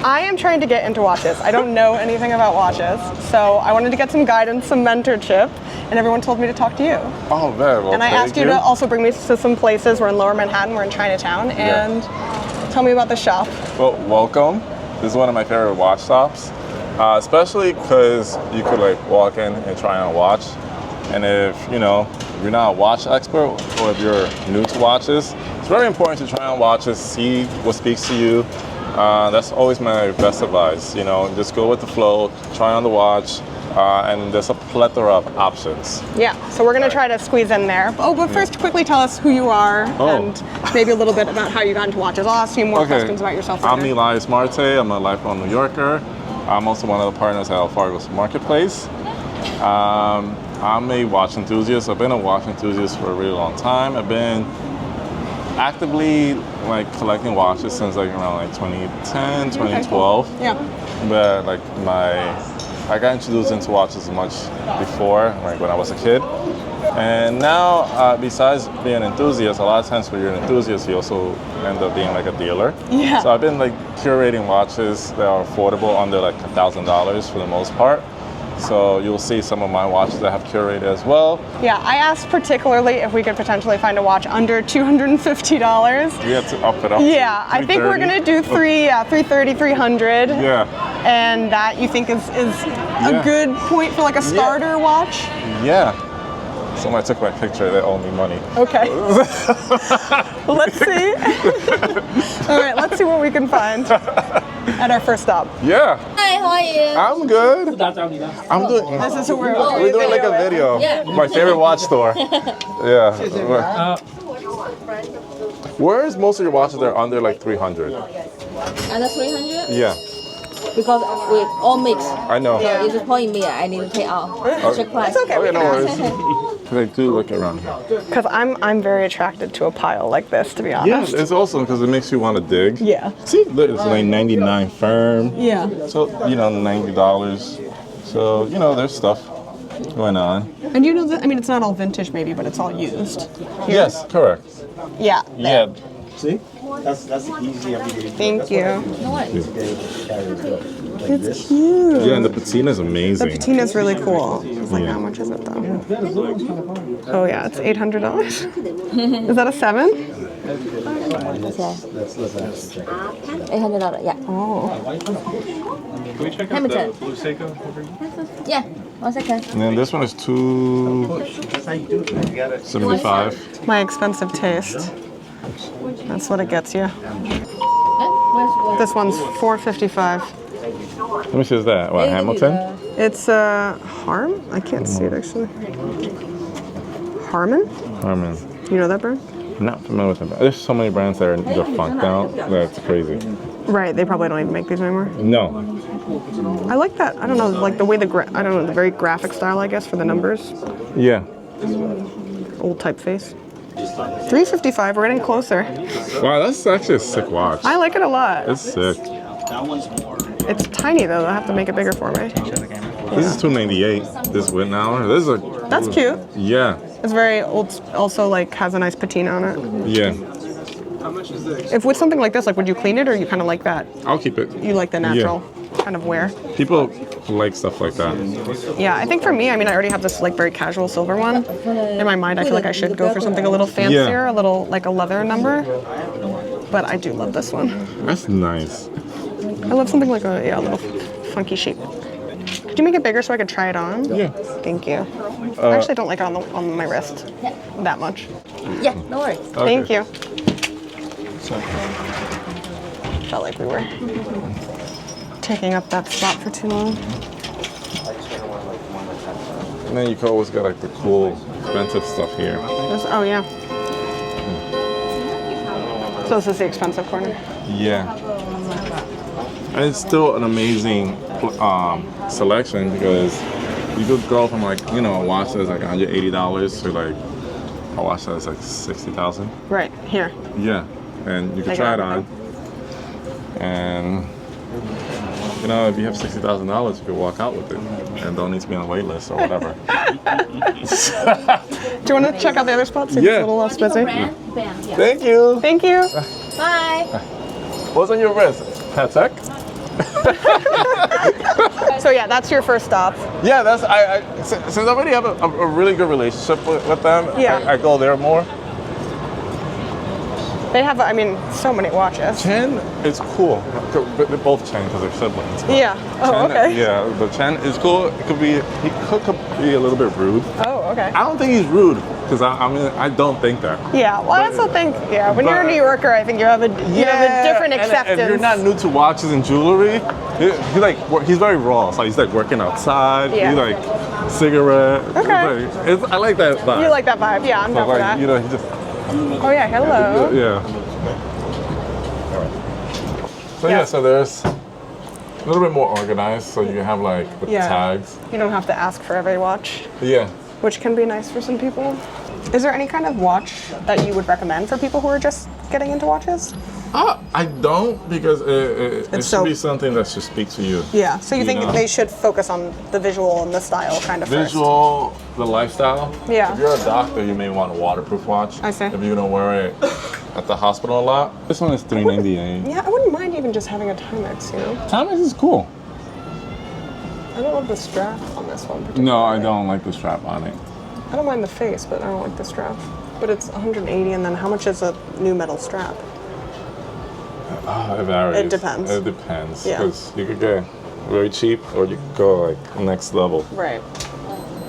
I am trying to get into watches. I don't know anything about watches, so I wanted to get some guidance, some mentorship, and everyone told me to talk to you. Oh, very well. And I asked you to also bring me to some places. We're in Lower Manhattan, we're in Chinatown, and tell me about the shop. Well, welcome. This is one of my favorite watch shops, especially because you could like walk in and try on a watch. And if you're not a watch expert, or if you're new to watches, it's very important to try on watches, see what speaks to you. That's always my best advice. Just go with the flow, try on the watch, and there's a plethora of options. Yeah, so we're going to try to squeeze in there. Oh, but first, quickly tell us who you are and maybe a little bit about how you got into watches. I'll ask you more questions about yourself later. I'm Elias Marte. I'm a lifelong New Yorker. I'm also one of the partners at Fargo's Marketplace. I'm a watch enthusiast. I've been a watch enthusiast for a really long time. I've been actively collecting watches since around 2010, 2012. Okay, cool. Yeah. But I got introduced into watches much before, when I was a kid. And now, besides being an enthusiast, a lot of times when you're an enthusiast, you also end up being a dealer. Yeah. So I've been curating watches that are affordable, under $1,000 for the most part. So you'll see some of my watches that I have curated as well. Yeah, I asked particularly if we could potentially find a watch under $250. We have to up it up. Yeah, I think we're gonna do 330, 300. Yeah. And that you think is a good point for a starter watch? Yeah. Somebody took my picture, they owe me money. Okay. Let's see. All right, let's see what we can find at our first stop. Yeah. Hi, how are you? I'm good. I'm doing. This is who we're doing a video. Yeah. My favorite watch store. Yeah. Where's most of your watches that are under 300? Under 300? Yeah. Because we all mix. I know. Yeah. If you point me, I need to pay out. Extra price. It's okay. Okay, no worries. They do look around here. Because I'm very attracted to a pile like this, to be honest. Yeah, it's awesome because it makes you want to dig. Yeah. See, look, it's 99 firm. Yeah. So, $90. So, there's stuff going on. And it's not all vintage maybe, but it's all used. Yes, correct. Yeah. Yeah. See? That's easy everyday. Thank you. No worries. It's cute. Yeah, and the patina is amazing. The patina's really cool. It's how much is it though? Oh yeah, it's $800. Is that a 7? Let's check. $800, yeah. Oh. Can we check out Hamilton. the Blue Seiko over here? Yeah, 1 second. And then this one is That's how you do it. You gotta. $275. My expensive taste. That's what it gets you. Where's This one's $455. Let me see, is that? What, Hamilton? It's Harm? I can't see it actually. Harmon? Harmon. You know that brand? I'm not familiar with them. There's so many brands that they're funked out. That's crazy. Right, they probably don't even make these anymore. No. I like that. I don't know, the way the very graphic style, I guess, for the numbers. Yeah. Old typeface. $355. We're getting closer. Wow, that's actually a sick watch. I like it a lot. It's sick. It's tiny though. They'll have to make it bigger for me. This is $298. This win hour. This is a. That's cute. Yeah. It's very old. Also, has a nice patina on it. Yeah. If with something like this, would you clean it, or you kind of like that? I'll keep it. You like the natural kind of wear? People like stuff like that. Yeah, I think for me, I already have this very casual silver one. In my mind, I feel like I should go for something a little fancier, a little a leather number. But I do love this one. That's nice. I love something like a little funky shape. Could you make it bigger so I could try it on? Yeah. Thank you. I actually don't like it on my wrist that much. Yeah, no worries. Okay. Thank you. Felt like we were taking up that spot for too long. And then you can always get the cool, expensive stuff here. Oh yeah. So this is the expensive corner. Yeah. And it's still an amazing selection because you could go from a watch that's $180 to a watch that's $60,000. Right here. Yeah, and you can try it on. And if you have $60,000, you could walk out with it and don't need to be on a wait list or whatever. Do you want to check out the other spots? It's a little less busy. Thank you. Thank you. Bye. What's on your wrist? Patek? So yeah, that's your first stop. Yeah, since I already have a really good relationship with them, Yeah. I go there more. They have, I mean, so many watches. Chen is cool. They're both Chen because they're siblings. but Yeah. Oh, Chen, okay. Yeah, but Chen is cool. He could be a little bit rude. Oh, okay. I don't think he's rude because I don't think that. Yeah, well, I also think, when you're a but- New Yorker, I think you have a different and acceptance. if you're not new to watches and jewelry, he's very raw. So he's like working outside. Yeah. He like cigarette. Okay. I like that vibe. You like that vibe? Yeah, I'm So down for like that. he just Oh yeah, hello. yeah. So Yeah. so there's a little bit more organized. So you have like the Yeah. tags. You don't have to ask for every watch, Yeah. which can be nice for some people. Is there any kind of watch that you would recommend for people who are just getting into watches? I don't because it should so- be something that should speak to you. Yeah. So you think know. they should focus on the visual and the style kind of Visual, the lifestyle. Yeah. If you're a doctor, you may want a waterproof watch. I see. If you're gonna wear it at the hospital a lot. This one is $398. first? Yeah, I wouldn't mind even just having a Timex, you know? Timex is cool. I don't love the strap on this one particularly. No, I don't like the strap on it. I don't mind the face, but I don't like the strap. But it's 180, and then how much is a new metal strap? It varies. It depends. It depends. Yeah. Because you could get very cheap or you could go like next level. Right.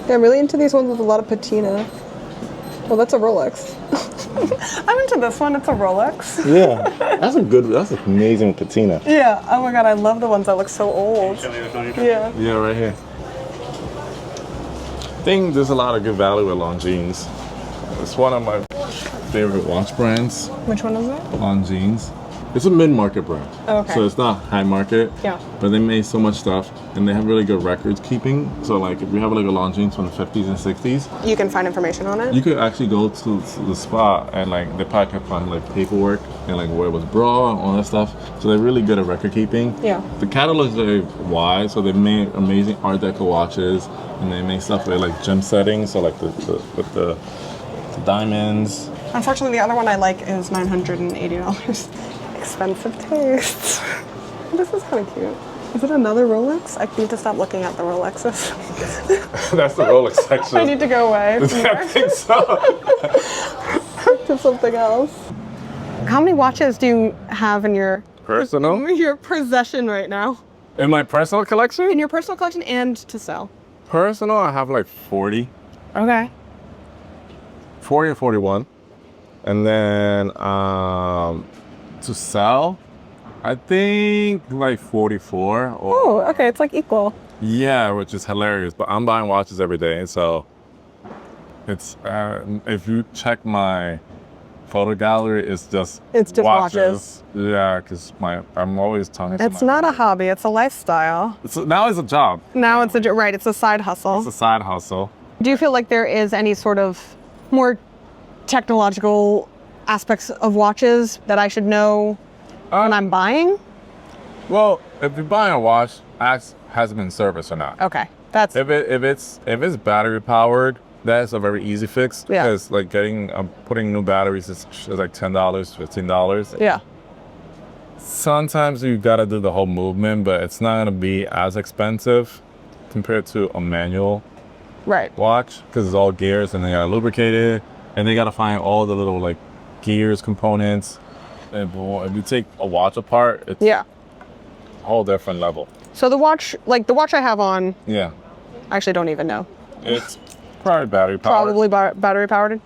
Yeah, I'm really into these ones with a lot of patina. Well, that's a Rolex. I'm into this one. It's a Rolex. Yeah. That's an amazing patina. Yeah. Oh my god, I love the ones that look so old. Yeah. Yeah, right here. I think there's a lot of good value with Longines. It's one of my favorite watch brands, Which one is it? Longines. It's a mid-market brand. Okay. So it's not high market. Yeah. But they made so much stuff and they have really good records keeping. So like if you have like a Longines from the 50s and 60s, You can find information on it. you could actually go to the spot and like they probably can find like paperwork and like where it was brought and all that stuff. So they're really good at record keeping. Yeah. The catalog is very wide, so they made amazing Art Deco watches and they make stuff with like gem settings, so like with the diamonds. Unfortunately, the other one I like is $980. Expensive tastes. This is kind of cute. Is it another Rolex? I need to stop looking at the Rolexes. That's the Rolex section. I need to go away from I there think so. to something else. How many watches do you have in your possession right now? In my personal collection? In your personal collection and to sell? Personal, I have like 40. Okay. 40 or 41. And then to sell, I think like 44. Or, Oh, okay. It's like equal. yeah, which is hilarious. But I'm buying watches every day, so it's if you check my photo gallery, it's just watches. Yeah, because I'm always talking. It's not a hobby. It's a lifestyle. Now it's a job. Now it's right. It's a side hustle. It's a side hustle. Do you feel like there is any sort of more technological aspects of watches that I should know when I'm buying? Well, if you're buying a watch, ask has it been serviced or not. Okay, that's If it's battery powered, that's a very easy fix. Yeah. Because like putting new batteries is like $10, $15. yeah. Sometimes you gotta do the whole movement, but it's not gonna be as expensive compared to a manual Right. watch because it's all gears and they gotta lubricate it and they gotta find all the little like gears components. And if you take a watch apart, it's Yeah. a whole different level. So the watch I have on, Yeah, I actually don't even know. it's probably battery powered. Probably battery powered.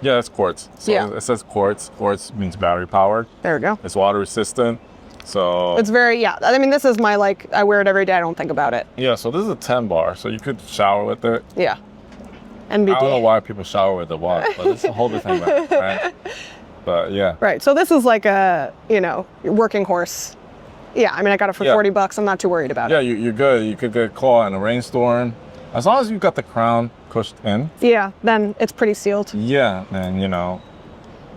Yeah, it's quartz. So Yeah. it says quartz. Quartz means battery powered. There we go. It's water resistant. So It's very, yeah. I mean, this is my, like, I wear it every day. I don't think about it. yeah, so this is a 10 bar, so you could shower with it. Yeah. I don't know NBD. why people shower with the watch, but it's a whole different thing, right? But yeah. Right. So this is like a, working horse. Yeah. I mean, I got it for Yeah. $40. I'm not too worried about Yeah, it. you're good. You could get caught in a rainstorm. As long as you got the crown pushed in, Yeah. Then it's pretty sealed. yeah, then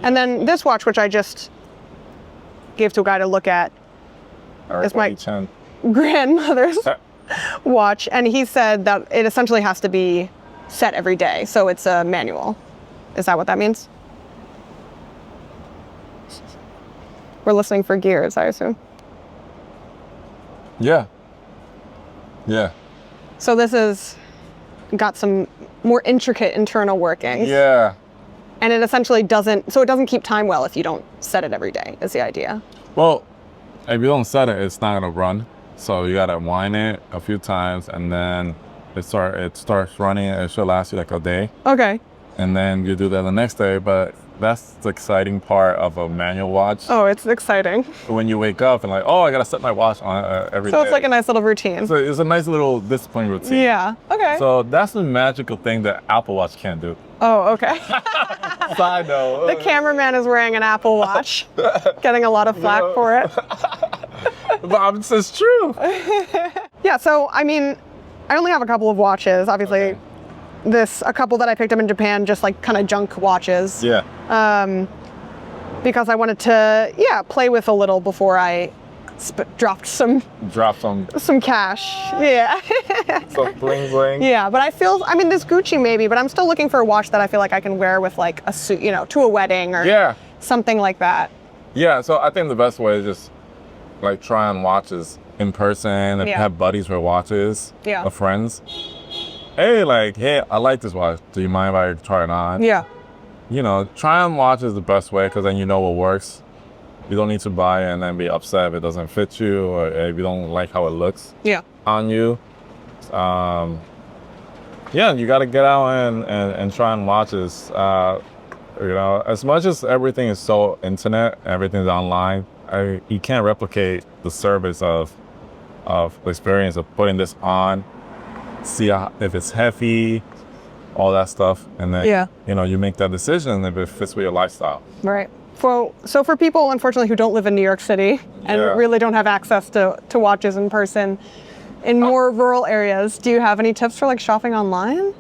And then this watch, which I just gave to a guy to look at, It's my- Chen. grandmother's watch, and he said that it essentially has to be set every day, so it's a manual. Is that what that means? We're listening for gears, I assume. Yeah. Yeah. So this is got some more intricate internal workings. Yeah. And it essentially doesn't, so it doesn't keep time well if you don't set it every day, is the idea. Well, if you don't set it, it's not gonna run. So you gotta wind it a few times, and then it starts running. It should last you like a day, Okay. and then you do that the next day. But that's the exciting part of a manual watch. Oh, it's exciting. When you wake up and like, oh, I gotta set my watch on every day. So it's like a nice little routine. So it's a nice little discipline routine. Yeah, okay. So that's the magical thing that Apple Watch can't do. Oh, okay. Side note. The cameraman is wearing an Apple Watch, getting a lot of flack for it. But it's true. Yeah, so I mean, I only have a couple of watches. Obviously, a couple that I picked up in Japan, just like kind of junk watches. Yeah. Because I wanted to, play with a little before I dropped some cash. Yeah. Some bling bling. Yeah, but I mean, this Gucci maybe, but I'm still looking for a watch that I feel like I can wear with like a suit, to a wedding or something like that. Yeah, so I think the best way is just like try on watches in person. If you have buddies with watches, or friends. Hey, I like this watch. Do you mind if I try it on? Yeah. Try on watches is the best way, because then you know what works. You don't need to buy it and then be upset if it doesn't fit you, or if you don't like how it looks on you. You got to get out and try on watches. As much as everything is so internet, everything's online, you can't replicate the service of the experience of putting this on, see if it's heavy, all that stuff, and then you make that decision if it fits with your lifestyle. Right. So for people, unfortunately, who don't live in New York City and really don't have access to watches in person, in more rural areas, do you have any tips for like shopping online?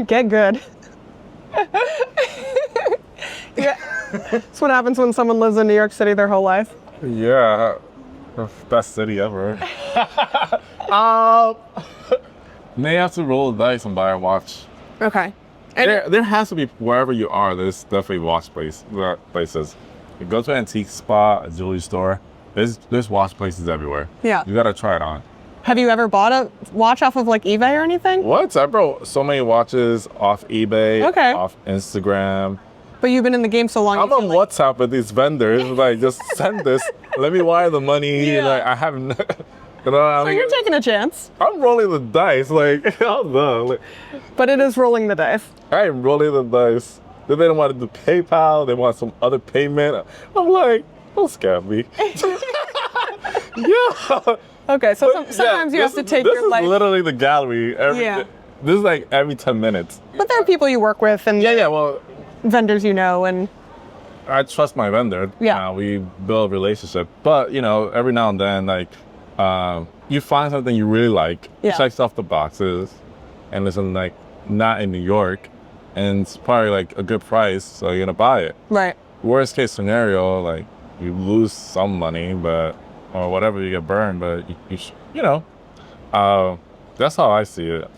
Get good. Yeah. That's what happens when someone lives in New York City their whole life. Yeah, best city ever. May have to roll the dice and buy a watch. Okay. And there has to be, wherever you are, there's definitely watch places. You go to an antique spot, a jewelry store, there's watch places everywhere. Yeah. You gotta try it on. Have you ever bought a watch off of like eBay or anything? What? I brought so many watches off eBay, off Instagram. But you've been in the game so long. I'm on WhatsApp with these vendors, like, just send this, let me wire the money. Like, I haven't, So you're taking a chance. I'm rolling the dice, like, I don't know. But it is rolling the dice. I am rolling the dice. They didn't want to do PayPal, they want some other payment. I'm like, don't scam me. Yeah. Okay, so sometimes you have to take your life. This is literally the gallery. This is like every 10 minutes. But there are people you work with and well, vendors and I trust my vendor. We build a relationship. But, every now and then, like, you find something you really like, checks off the boxes, and it's like not in New York, and it's probably like a good price, so you're gonna buy it. Right. Worst case scenario, like you lose some money, or whatever, you get burned, but that's how I see it.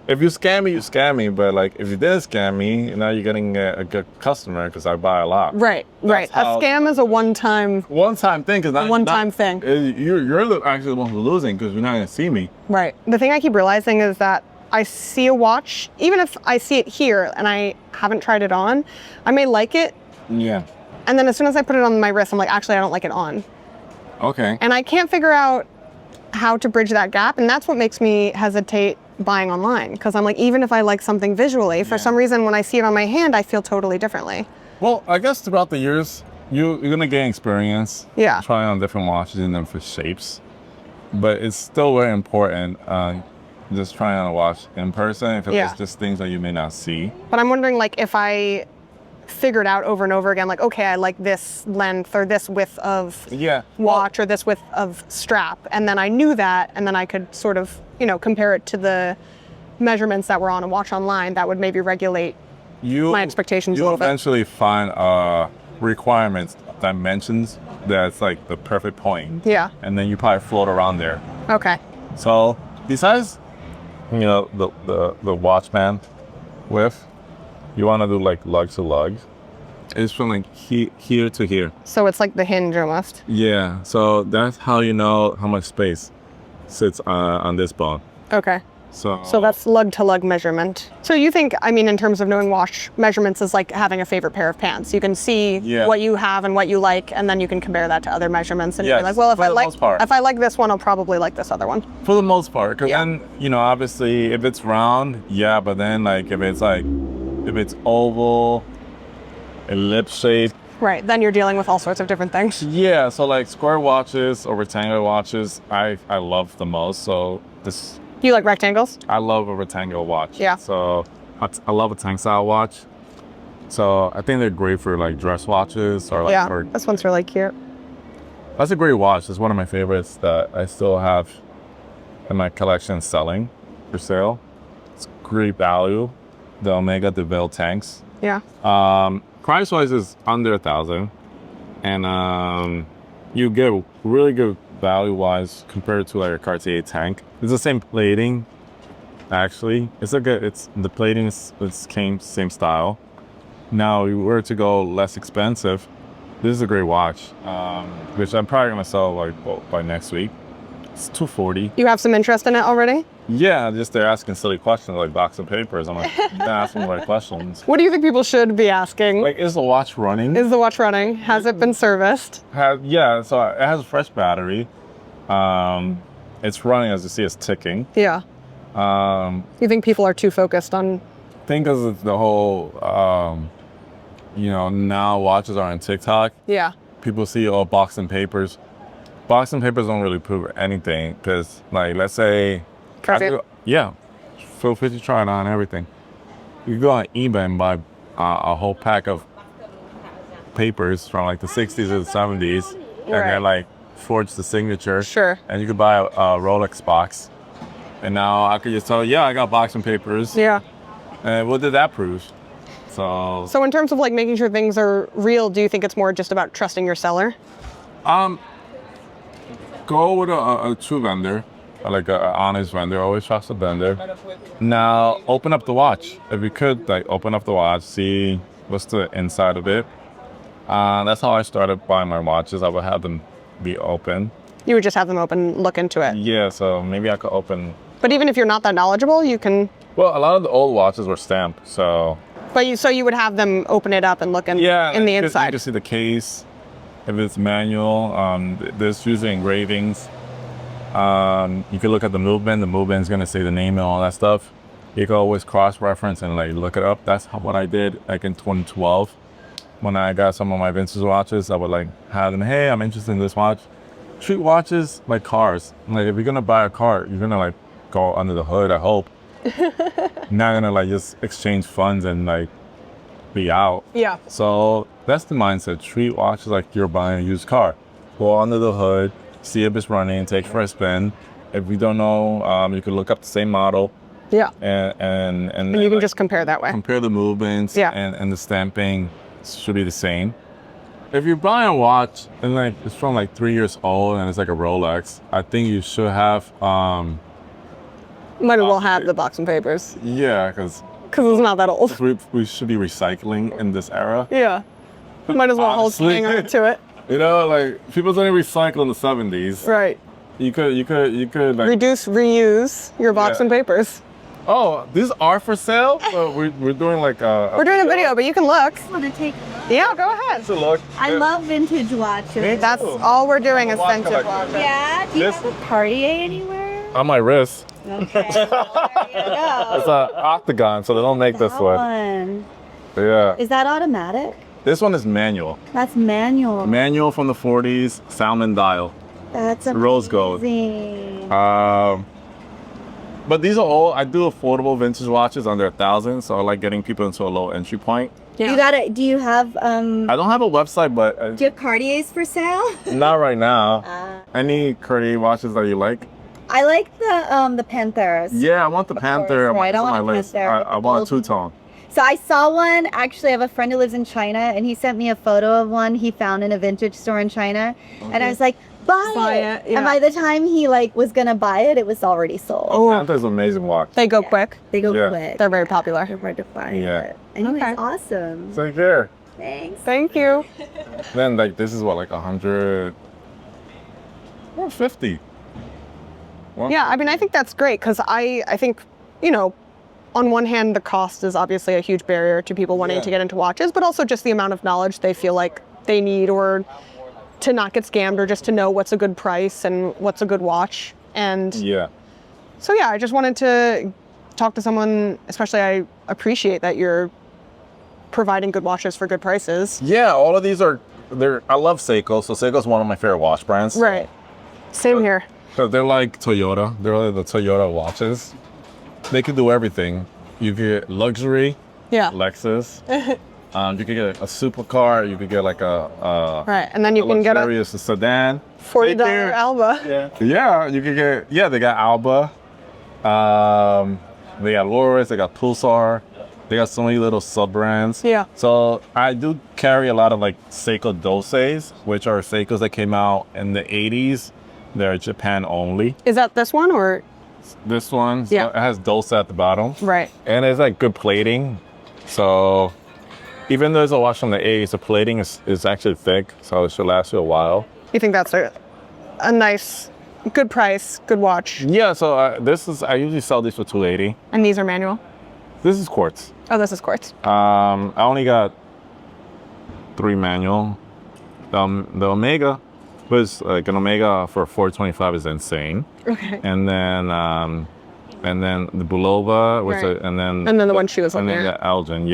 If you scam me, you scam me, but like if you didn't scam me, now you're getting a good customer because I buy a lot. Right. A scam is a one-time thing, because one-time thing. You're actually the one who's losing because you're not gonna see me. Right. The thing I keep realizing is that I see a watch, even if I see it here and I haven't tried it on, I may like it. Yeah. And then as soon as I put it on my wrist, I'm like, actually, I don't like it on. Okay. And I can't figure out how to bridge that gap, and that's what makes me hesitate buying online, because I'm like, even if I like something visually, for some reason when I see it on my hand, I feel totally differently. Well, I guess throughout the years, you're gonna gain experience. Yeah. Trying on different watches and different shapes, but it's still very important just trying on a watch in person if it's just things that you may not see. But I'm wondering, like, if I figured out over and over again, like, okay, I like this length or this width of watch or this width of strap, and then I knew that, and then I could sort of, compare it to the measurements that were on a watch online, that would maybe regulate my expectations a little bit. You'll eventually find requirements, dimensions, that's like the perfect point. Yeah. And then you probably float around there. Okay. So besides, the Watchman width, you want to do like lug to lug. It's from like here to here. So it's like the hinge almost. Yeah, so that's how you know how much space sits on this bone. Okay. So that's lug to lug measurement. So you think, I mean, in terms of knowing wash measurements is like having a favorite pair of pants. You can see what you have and what you like, and then you can compare that to other measurements. And you're like, well, if I like this one, I'll probably like this other one. For the most part, because then, you know, obviously if it's round, but then like if it's oval, ellipse shape. Right, then you're dealing with all sorts of different things. Yeah, so like square watches or rectangular watches, I love the most. So this. You like rectangles? I love a rectangular watch. Yeah. So I love a tank style watch. So I think they're great for like dress watches or like. Or, this one's really cute. That's a great watch. It's one of my favorites that I still have in my collection selling for sale. It's great value. The Omega DeVille tanks. Yeah. Price wise is under $1,000, and you get really good value wise compared to like a Cartier tank. It's the same plating, actually. The plating is same style. Now, if you were to go less expensive, this is a great watch, which I'm probably gonna sell like by next week. It's $240. You have some interest in it already? Yeah, just they're asking silly questions like box of papers. I'm like, you're not asking the right questions. What do you think people should be asking? Like, is the watch running? Is the watch running? Has it been serviced? Yeah, so it has a fresh battery. It's running, as you see, it's ticking. Yeah. You think people are too focused on? I think because of the whole, now watches are on TikTok. Yeah. People see all box and papers. Box and papers don't really prove anything because, like, let's say, full 50 try it on everything. You go on eBay and buy a whole pack of papers from like the 60s or the 70s, and they're like forged the signature. Sure. And you could buy a Rolex box, and now I could just tell you, I got box and papers. Yeah. And what did that prove? So in terms of like making sure things are real, do you think it's more just about trusting your seller? Go with a true vendor, like an honest vendor. Always trust a vendor. Now, open up the watch. If you could, like, open up the watch, see what's the inside of it. That's how I started buying my watches. I would have them be open. You would just have them open, look into it. Yeah, so maybe I could open. But even if you're not that knowledgeable, you can. Well, a lot of the old watches were stamped, so. But you would have them open it up and look in the inside. You can see the case. If it's manual, there's usually engravings. You can look at the movement. The movement is gonna say the name and all that stuff. You can always cross-reference and like look it up. That's what I did like in 2012. When I got some of my vintage watches, I would like have them, hey, I'm interested in this watch. Treat watches like cars. Like if you're gonna buy a car, you're gonna like go under the hood, I hope. Not gonna like just exchange funds and like be out. Yeah. So that's the mindset. Treat watches like you're buying a used car. Go under the hood, see if it's running, take it for a spin. If you don't know, you can look up the same model. Yeah. And you can just compare that way. Compare the movements. Yeah. And the stamping should be the same. If you're buying a watch and like it's from like 3 years old and it's like a Rolex, I think you should have. Might as well have the box and papers. Yeah, because it's not that old. We should be recycling in this era. Yeah. Might as well hang on to it. You know, like people don't recycle in the 70s. Right. You could like reduce, reuse your box and papers. Oh, these are for sale? We're doing like we're doing a video, but you can look. I want to take a look. Yeah, go ahead. It's a look. I love vintage watches. That's all we're doing is vintage watches. Yeah. Do you have a Cartier anywhere? On my wrist. Okay. There you go. It's an octagon, so they don't make this one. Yeah. Is that automatic? This one is manual. That's manual. Manual from the 40s, salmon dial. That's amazing. Rose gold. But these are all, I do affordable vintage watches under $1,000, so I like getting people into a low entry point. Yeah. Do you have I don't have a website, but do you have Cartiers for sale? Not right now. Any Cartier watches that you like? I like the Panthers. Yeah, I want the Panther. Right, I want a Panther. I want a two-tone. So I saw one, actually I have a friend who lives in China and he sent me a photo of one he found in a vintage store in China. Okay. And I was like, buy it. Yeah. And by the time he like was gonna buy it, it was already sold. Oh, Panther's an amazing watch. They go quick. They go quick. They're very popular. They're hard to find. Yeah. Anyways, awesome. Take care. Thanks. Thank you. Then like this is what, like 100 or 50. Yeah, I mean, I think that's great because I think, you know, on one hand, the cost is obviously a huge barrier to people wanting to get into watches, but also just the amount of knowledge they feel like they need, or to not get scammed, or just to know what's a good price and what's a good watch. And so yeah, I just wanted to talk to someone, especially I appreciate that you're providing good watches for good prices. Yeah, all of these are, I love Seiko, so Seiko's one of my favorite watch brands. Right. Same here. So they're like Toyota. They're like the Toyota watches. They can do everything. You could get luxury, Lexus. You could get a supercar. You could get like a right, and then you can get a sedan. $40 Alba. Yeah, you could get. Yeah, they got Alba. They got Loris. They got Pulsar. They got so many little sub brands. Yeah. So I do carry a lot of like Seiko Dosei's, which are Seikos that came out in the 80s. They're Japan only. Is that this one or? This one, yeah, it has Dose at the bottom. Right. And it's like good plating. So even though it's a watch from the 80s, the plating is actually thick, so it should last you a while. You think that's a nice, good price, good watch? Yeah, so I usually sell these for $280. And these are manual? This is Quartz. Oh, this is Quartz. I only got 3 manual. The Omega was like an Omega for $425 is insane. Okay. And then the Bulova, which and then the one she was looking at. And then the Elgin,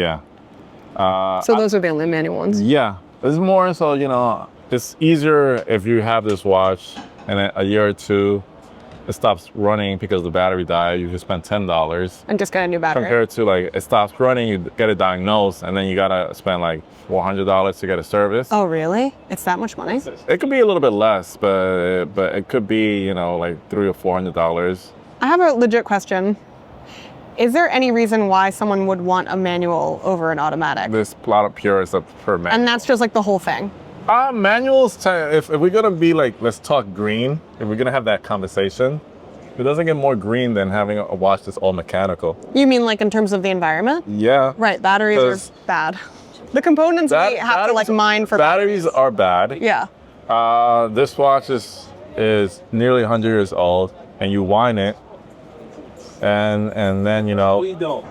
so those are the only manual ones. Yeah, it's more so, you know, it's easier if you have this watch and a year or two it stops running because the battery died, you just spend $10 and just get a new battery. Compared to like it stops running, you get it diagnosed, and then you gotta spend like $400 to get a service. Oh really? It's that much money? It could be a little bit less, but it could be, you know, like $300 or $400. I have a legit question. Is there any reason why someone would want a manual over an automatic? There's a lot of purists that prefer manual. And that's just like the whole thing? Manuals, if we're gonna be like, let's talk green, if we're gonna have that conversation, it doesn't get more green than having a watch that's all mechanical. You mean like in terms of the environment? Yeah. Right, batteries are bad. The components we have to like mine for batteries are bad. Yeah. This watch is nearly 100 years old, and you whine it, and then, you know. No, you don't.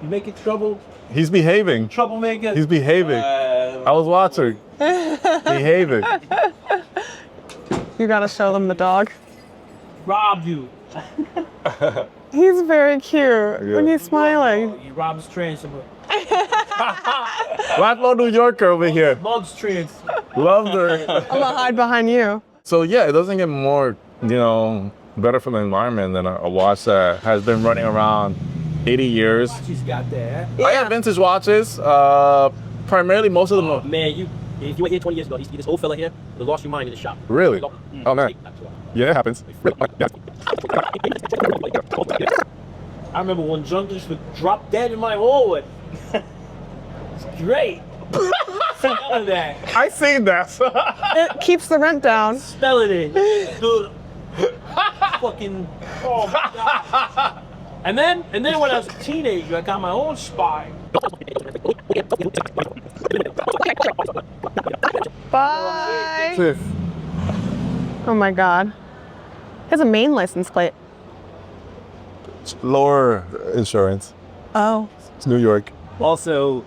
You making trouble. He's behaving. Troublemaker. He's behaving. I was watching. Behaving. You gotta show them the dog. Robbed you. He's very cute when he's smiling. He robs trains. Blacklow New Yorker over here. Mugs trains. Loved her. I'm gonna hide behind you. So yeah, it doesn't get more, you know, better for the environment than a watch that has been running around 80 years. She's got that. I have vintage watches. Primarily, most of them. Oh, man, if you were here 20 years ago, this old fella here would have lost your mind in the shop. Really? Oh man. Yeah, it happens. I remember when junkies would drop dead in my hallway. It's great. Smell that. I seen that. It keeps the rent down. Smelling it. Dude. Fucking. Oh my God. And then when I was a teenager, I got my own spy. Bye. Oh my God. He has a Maine license plate. Lower insurance. Oh. It's New York. Also,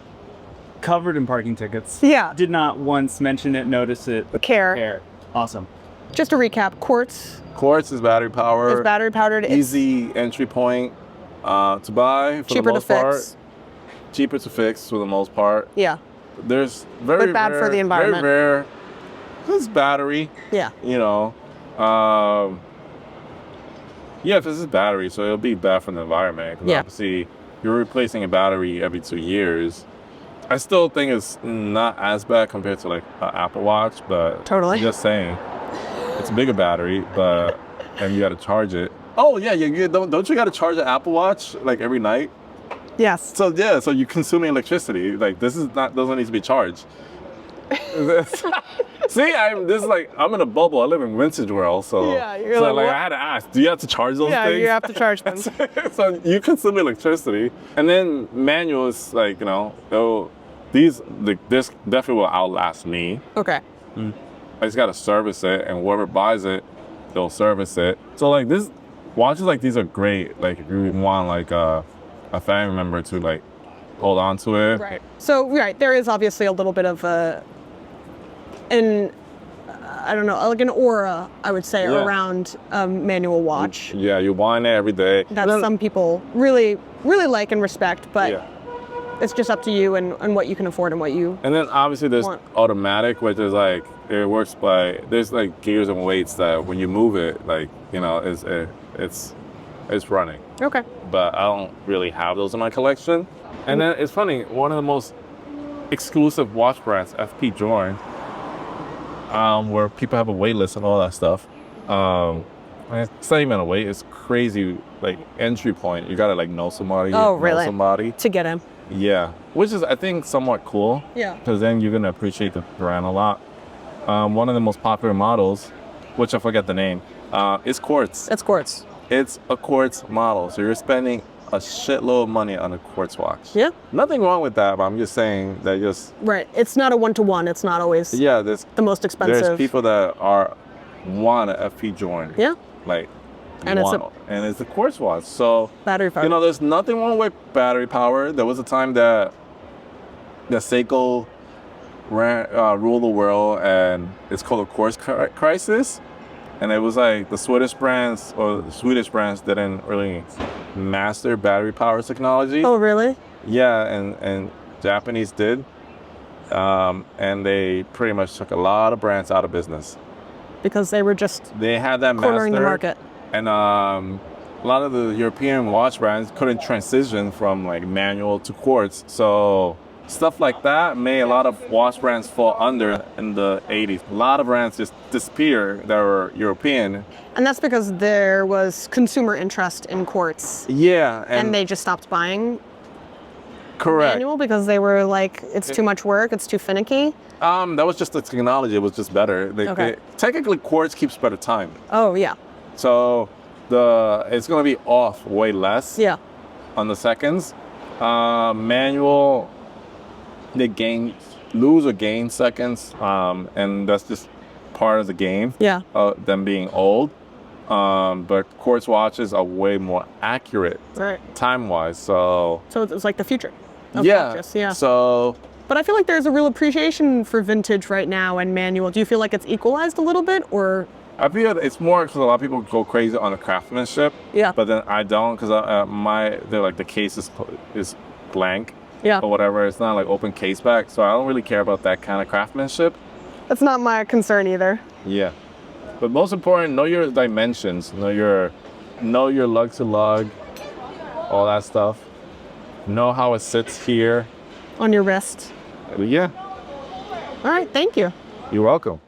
covered in parking tickets. Yeah. Did not once mention it, notice it. Care. Awesome. Just to recap, Quartz Quartz is battery power. is battery powered. Easy entry point to buy for cheaper the most to part. fix. Cheaper to fix for the most part. Yeah. There's very But bad rare, for the environment. Very rare. This battery. Yeah. You know. Yeah, if this is battery, so it'll be bad for the environment. 'Cause Yeah. obviously, you're replacing a battery every 2 years. I still think it's not as bad compared to like an Apple Watch, but Totally. just saying, it's a bigger battery, but and you got to charge it. Oh yeah, don't you got to charge an Apple Watch like every night? Yes. So yeah, so you're consuming electricity. Like this is not doesn't need to be charged. See, I'm in a bubble. I live in vintage world, so Yeah, you're so like, like what? I had to ask, do you have to charge those Yeah, things? you have to charge them. So you consume electricity, and then manual is like, you know, this definitely will outlast me. Okay. I just gotta service it, and whoever buys it, they'll service it. So like this, watches like these are great. Like if you want like a family member to like hold on to it. Right. So there is obviously a little bit of I don't know, like an aura, I would say, around a manual watch. Yeah, you wind it every day. That some people really, really like and respect, but it's just up to you and what you can afford and what you And then obviously there's want. automatic, which is like, it works by, there's like gears and weights that when you move it, like, you know, it's running. Okay. But I don't really have those in my collection. And then it's funny, one of the most exclusive watch brands, FP Journe, where people have a wait list and all that stuff. It's not even a wait, it's crazy, like entry point. You gotta like know somebody. Oh, really? Know somebody. To get in. Yeah, which is I think somewhat cool. Yeah. Because then you're gonna appreciate the brand a lot. One of the most popular models, which I forget the name, is Quartz. It's Quartz. It's a Quartz model, so you're spending a shitload of money on a Quartz watch. Yeah. Nothing wrong with that, but I'm just saying that just... Right. It's not a one-to-one. It's not always there's the most expensive. There's people that want a FP Journe. Yeah. Like, and it's a Quartz watch. So, battery power. You know, there's nothing wrong with battery power. There was a time that the Seiko ruled the world, and it's called a Quartz crisis. And it was like the Swedish brands didn't really master battery power technology. Oh, really? Yeah, and Japanese did. And they pretty much took a lot of brands out of business. Because they were just they had that cornering the market. And a lot of the European watch brands couldn't transition from like manual to quartz. So stuff like that made a lot of watch brands fall under in the 80s. A lot of brands just disappeared that were European. And that's because there was consumer interest in quartz. Yeah. And they just stopped buying manual because they were like, it's too much work, it's too finicky. That was just the technology, it was just better. Technically, quartz keeps better time. Oh, yeah. So it's going to be off way less on the seconds. Manual, they lose or gain seconds, and that's just part of the game. Yeah. Them being old. But quartz watches are way more accurate time-wise. So it's like the future of watches. Yeah. So. But I feel like there's a real appreciation for vintage right now and manual. Do you feel like it's equalized a little bit, or? I feel it's more because a lot of people go crazy on the craftsmanship. Yeah. But then I don't, because they're like the case is blank. Yeah. Or whatever. It's not like open case back, so I don't really care about that kind of craftsmanship. That's not my concern either. Yeah. But most important, know your dimensions, know your lug to lug, all that stuff. Know how it sits here. On your wrist. Yeah. All right, thank you. You're welcome.